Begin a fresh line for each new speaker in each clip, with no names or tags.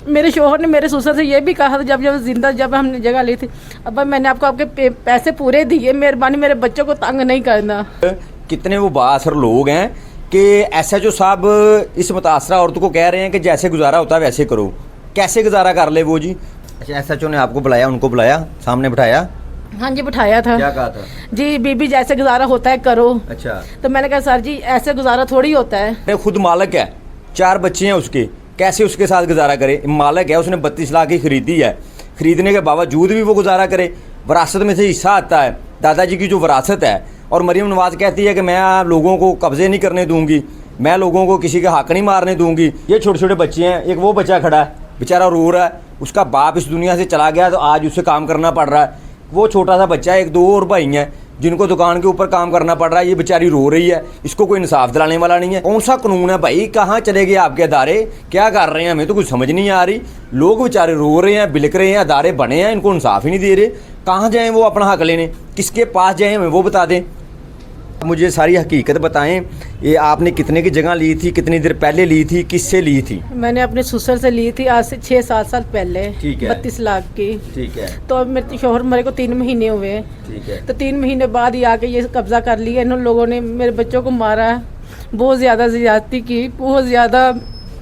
मेरे शोहर ने मेरे ससुर से ये भी कहा था जब हमने जगह ली थी, अब मैंने आपको आपके पैसे पूरे दिए, मेहरबानी मेरे बच्चों को तंग नहीं करना।
कितने वो बासर लोग हैं कि एसएचओ साहब इस मुतासरा औरत को कह रहे हैं कि जैसे गुजारा होता है वैसे करो। कैसे गुजारा कर ले वो जी? अच्छा, एसएचओ ने आपको बुलाया, उनको बुलाया, सामने बिठाया?
हाँ जी, बिठाया था।
क्या कहा था?
जी बीबी जैसे गुजारा होता है करो।
अच्छा,
तो मैंने कहा सर जी ऐसे गुजारा थोड़ी होता है।
खुद मालिक है, 4 बच्चे हैं उसके, कैसे उसके साथ गुजारा करे? मालिक है, उसने 32 लाख की खरीदी है, खरीदने के बावजूद भी वो गुजारा करे। विरासत में से हिस्सा आता है, दादाजी की जो विरासत है। और मरीम नवाज कहती है कि मैं लोगों को कब्जे नहीं करने दूंगी, मैं लोगों को किसी का हक नहीं मारने दूंगी। ये छोटे छोटे बच्चे हैं, एक वो बच्चा खड़ा है बेचारा रो रहा है, उसका बाप इस दुनिया से चला गया तो आज उसे काम करना पड़ रहा है। वो छोटा सा बच्चा है, 1-2 और भाई हैं जिनको दुकान के ऊपर काम करना पड़ रहा है। ये बेचारी रो रही है, इसको कोई इंसाफ दिलाने वाला नहीं है। कौन सा कानून है भाई? कहाँ चले गए आपके अदारे? क्या कर रहे हैं? हमें तो कुछ समझ नहीं आ रही। लोग बेचारे रो रहे हैं, बिलक रहे हैं, अदारे बने हैं, इनको इंसाफ ही नहीं दे रहे। कहाँ जाएँ वो अपना हक लेने? किसके पास जाएँ हमें वो बता दें। मुझे सारी हकीकत बताएं, ये आपने कितने की जगह ली थी, कितनी देर पहले ली थी, किससे ली थी?
मैंने अपने ससुर से ली थी आज से 6-7 साल पहले।
ठीक है।
32 लाख की। ठीक
है।
तो अब मेरे शोहर मरे को 3 महीने हुए।
ठीक है।
तो 3 महीने बाद ही आके ये कब्जा कर लिया। इन लोगों ने मेरे बच्चों को मारा, बहुत ज़्यादा ज़्यादती की, बहुत ज़्यादा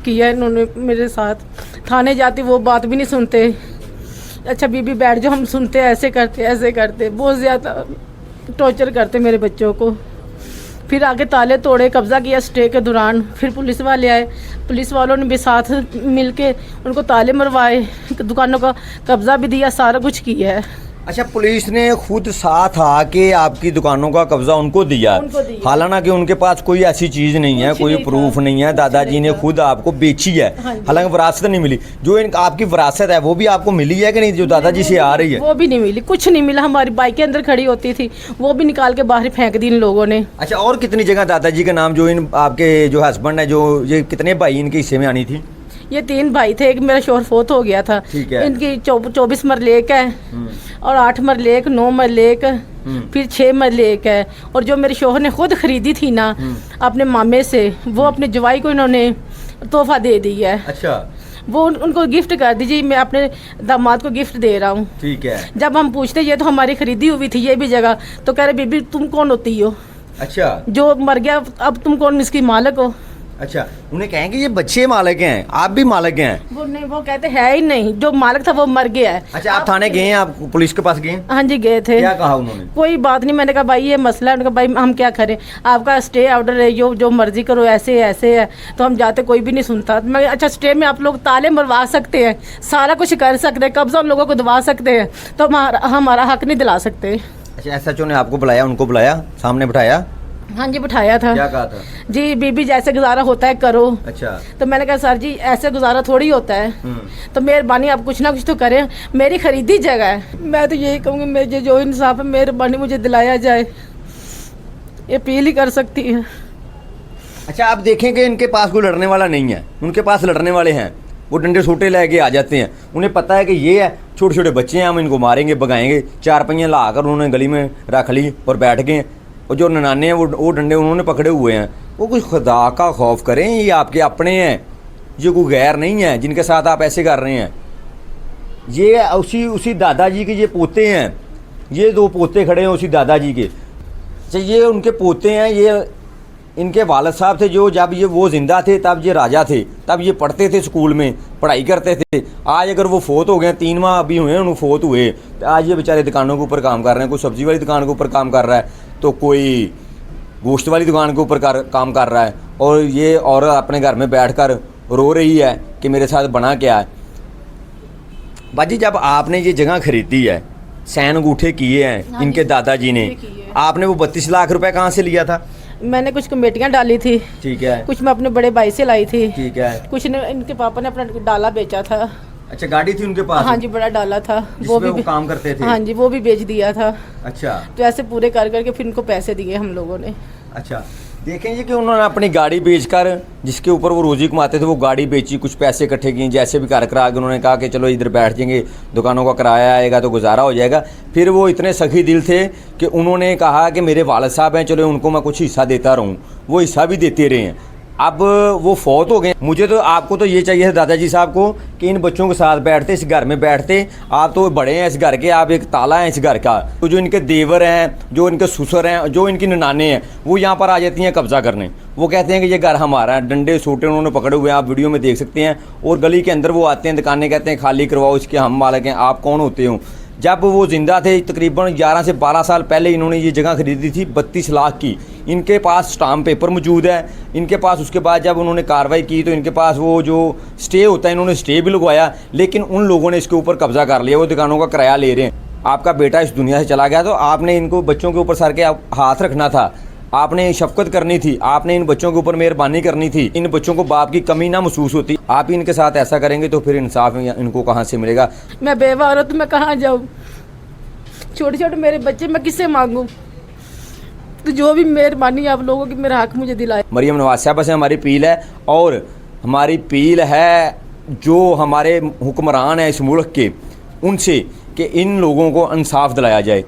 किया इन्होंने मेरे साथ। थाने जाती वो बात भी नहीं सुनते। अच्छा बीबी बैठ जो, हम सुनते ऐसे करते बहुत ज़्यादा टॉर्चर करते मेरे बच्चों को। फिर आगे ताले तोड़े, कब्ज़ा किया स्टे के दौरान। फिर पुलिस वाले आए, पुलिस वालों ने भी साथ मिलके उनको ताले मरवाए, दुकानों का कब्ज़ा भी दिया, सारा कुछ किया है।
अच्छा, पुलिस ने खुद साथ आके आपकी दुकानों का कब्जा उनको दिया, हालांकि उनके पास कोई ऐसी चीज़ नहीं है, कोई प्रूफ नहीं है। दादाजी ने खुद आपको बेची है, हालांकि विरासत नहीं मिली। जो आपकी विरासत है वो भी आपको मिली है कि नहीं, जो दादाजी से आ रही है?
वो भी नहीं मिली, कुछ नहीं मिला। हमारी बाइक के अंदर खड़ी होती थी, वो भी निकाल के बाहर फेंक दी इन लोगों ने।
अच्छा, और कितनी जगह दादाजी का नाम, जो इन आपके जो हस्बैंड है, जो ये कितने भाई इनके हिस्से में आनी थी?
ये 3 भाई थे, एक मेरा शोहर फोत हो गया था। इनकी 24 मरलेक है और 8 मरलेक, 9 मरलेक, फिर 6 मरलेक है। और जो मेरे शोहर ने खुद खरीदी थी ना अपने मामे से, वो अपने जवाई को इन्होंने तोहफा दे दी है।
अच्छा,
वो उनको गिफ्ट कर दीजिए, मैं अपने दामाद को गिफ्ट दे रहा हूँ।
ठीक है।
जब हम पूछते ये तो हमारी खरीदी हुई थी ये भी जगह, तो कह रहे बीबी तुम कौन होती हो?
अच्छा, जो
मर गया अब तुम कौन इसकी मालिक हो?
अच्छा, उन्हें कहेंगे ये बच्चे मालिक हैं, आप भी मालिक हैं?
वो नहीं, वो कहते हैं ही नहीं, जो मालिक था वो मर गया है।
अच्छा, आप थाने गए हैं, आप पुलिस के पास गए?
हाँ जी गए थे।
क्या कहा उन्होंने? कोई
बात नहीं। मैंने कहा भाई ये मसला है। उन्होंने कहा भाई हम क्या करें, आपका स्टे ऑर्डर है, जो मर्जी करो, ऐसे है। तो हम जाते, कोई भी नहीं सुनता। मैं अच्छा स्टे में आप लोग ताले मरवा सकते हैं, सारा कुछ कर सकते हैं, कब्जा उन लोगों को दिलवा सकते हैं, तो हमारा हक नहीं दिला सकते।
अच्छा, एसएचओ ने आपको बुलाया, उनको बुलाया, सामने बिठाया?
हाँ जी, बिठाया था।
क्या कहा था? जी
बीबी जैसे गुजारा होता है करो।
अच्छा।
तो मैंने कहा सर जी ऐसे गुजारा थोड़ी होता है, तो मेहरबानी आप कुछ ना कुछ तो करें, मेरी खरीदी जगह है। मैं तो यही कहूँगी मुझे जो इंसाफ है मेहरबानी मुझे दिलाया जाए, ये अपील ही कर सकती है।
अच्छा, आप देखें कि इनके पास कोई लड़ने वाला नहीं है, उनके पास लड़ने वाले हैं, वो डंडे सोटे लेके आ जाते हैं। उन्हें पता है कि ये है, छोटे छोटे बच्चे हैं, हम इनको मारेंगे, भगाएंगे। 4 पहियाँ ला कर उन्होंने गली में रख ली और बैठ गए। और जो ननाने हैं वो डंडे उन्होंने पकड़े हुए हैं। वो कुछ खुदा का खौफ करें, ये आपके अपने हैं, ये कोई गैर नहीं है जिनके साथ आप ऐसे कर रहे हैं। ये उसी दादाजी के ये पोते हैं, ये 2 पोते खड़े हैं उसी दादाजी के। अच्छा, ये उनके पोते हैं, ये इनके वालिद साहब थे जो जब ये वो ज़िंदा थे तब ये राजा थे, तब ये पढ़ते थे, स्कूल में पढ़ाई करते थे। आज अगर वो फोत हो गए, 3 माह अभी हुए उन्हें फोत हुए, तो आज ये बेचारे दुकानों के ऊपर काम कर रहे हैं। कोई सब्ज़ी वाली दुकान के ऊपर काम कर रहा है, तो कोई गोश्त वाली दुकान के ऊपर काम कर रहा है। और ये औरत अपने घर में बैठकर रो रही है कि मेरे साथ बना क्या है। बाजी, जब आपने ये जगह खरीदी है, सैन अंगूठे किए हैं इनके दादाजी ने, आपने वो 32 लाख रुपए कहाँ से लिया था?
मैंने कुछ कमेटियाँ डाली थी।
ठीक है।
कुछ मैं अपने बड़े भाई से लाई थी।
ठीक है।
कुछ ने इनके पापा ने अपना डाला बेचा था।
अच्छा, गाड़ी थी उनके पास?
हाँ जी, बड़ा डाला था, वो भी
काम करते थे।
हाँ जी, वो भी बेच दिया था।
अच्छा।
तो ऐसे पूरे कर करके फिर इनको पैसे दिए हम लोगों ने।
अच्छा, देखें ये कि उन्होंने अपनी गाड़ी बेचकर, जिसके ऊपर वो रोज़ी कमाते थे, वो गाड़ी बेची, कुछ पैसे इकट्ठे किए, जैसे भी घर करा के उन्होंने कहा कि चलो इधर बैठ जाएंगे, दुकानों का किराया आएगा तो गुजारा हो जाएगा। फिर वो इतने सखी दिल थे कि उन्होंने कहा कि मेरे वालिद साहब हैं, चलो उनको मैं कुछ हिस्सा देता रहूँ। वो हिस्सा भी देते रहे हैं। अब वो फौत हो गए। मुझे तो, आपको तो ये चाहिए था दादाजी साहब को कि इन बच्चों के साथ बैठते, इस घर में बैठते। आप तो बड़े हैं इस घर के, आप एक ताला हैं इस घर का। तो जो इनके देवर हैं, जो इनके ससुर हैं, जो इनकी ननाने हैं, वो यहाँ पर आ जाती हैं कब्जा करने। वो कहते हैं कि ये घर हमारा है, डंडे सोटे उन्होंने पकड़े हुए हैं, आप वीडियो में देख सकते हैं। और गली के अंदर वो आते हैं, दुकानें कहते हैं खाली करवाओ, इसके हम मालिक हैं, आप कौन होते हो। जब वो ज़िंदा थे, तकरीबन 11 से 12 साल पहले इन्होंने ये जगह खरीदी थी 32 लाख की। इनके पास स्टाम्प पेपर मौजूद है इनके पास। उसके बाद जब उन्होंने कार्रवाई की तो इनके पास वो जो स्टे होता है, इन्होंने स्टे भी लगवाया, लेकिन उन लोगों ने इसके ऊपर कब्जा कर लिया। वो दुकानों का किराया ले रहे हैं। आपका बेटा इस दुनिया से चला गया तो आपने इनको बच्चों के ऊपर सर के हाथ रखना था, आपने शफकत करनी थी, आपने इन बच्चों के ऊपर मेहरबानी करनी थी। इन बच्चों को बाप की कमी ना महसूस होती। आप ही इनके साथ ऐसा करेंगे तो फिर इंसाफ इनको कहाँ से मिलेगा।
मैं बेवा औरत, मैं कहाँ जाऊँ? छोटे छोटे मेरे बच्चे, मैं किससे मांगूँ? तो जो भी मेहरबानी आप लोगों की, मेरा हक मुझे दिलाए।
मरियम नवाज साहबा से हमारी अपील है, और हमारी अपील है जो हमारे हुक्मरान हैं इस मुल्क के, उनसे कि इन लोगों को इंसाफ दिलाया जाए।